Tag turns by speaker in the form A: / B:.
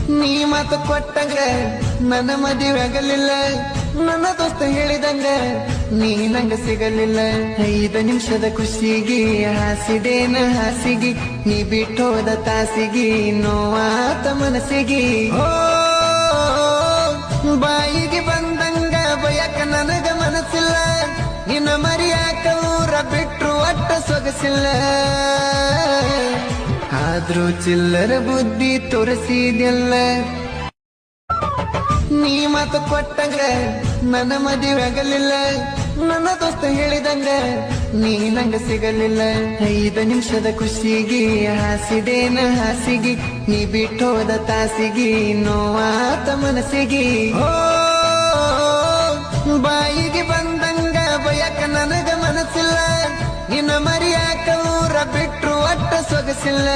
A: ನೀ ಮಾತು ಕೊಟ್ಟಂಗ ನನ್ನ ಮದುವೆ ಆಗಲಿಲ್ಲ, ನನ್ನ ದೋಸ್ತ ಹೇಳಿದಂಗ ನೀ ನಂಗ ಸಿಗಲಿಲ್ಲ. 5 ನಿಮಿಷದ ಖುಷಿಗೆ ಹಾಸಿದೇನ ಹಾಸಿಗೆ, ನೀ ಬಿಟ್ಟೋದ ತಾಸಿಗೆ ನೋವಾತ ಮನಸ್ಸಿಗೆ. ಬಾಯಿಗೆ ಬಂದಂಗ ಬಯಕ ನನಗ ಮನಸ್ಸಿಲ್ಲ, ನಿನ್ನ ಮರಿಯಾಕ ಊರ ಬಿಟ್ರು ಒಟ್ಟ ಸೊಗಸಿಲ್ಲ. ಆದ್ರೂ ಚಿಲ್ಲರ ಬುದ್ಧಿ ತೋರಿಸಿದೆಲ್ಲ. ನೀ ಮಾತು ಕೊಟ್ಟಂಗ ನನ್ನ ಮದುವೆ ಆಗಲಿಲ್ಲ, ನನ್ನ ದೋಸ್ತ ಹೇಳಿದಂಗ ನೀ ನಂಗ ಸಿಗಲಿಲ್ಲ. 5 ನಿಮಿಷದ ಖುಷಿಗೆ ಹಾಸಿದೇನ ಹಾಸಿಗೆ, ನೀ ಬಿಟ್ಟೋದ ತಾಸಿಗೆ ನೋವಾತ ಮನಸ್ಸಿಗೆ. ಬಾಯಿಗೆ ಬಂದಂಗ ಬಯಕ ನನಗ ಮನಸ್ಸಿಲ್ಲ, ನಿನ್ನ ಮರಿಯಾಕ ಊರ ಬಿಟ್ರು ಒಟ್ಟ ಸೊಗಸಿಲ್ಲ.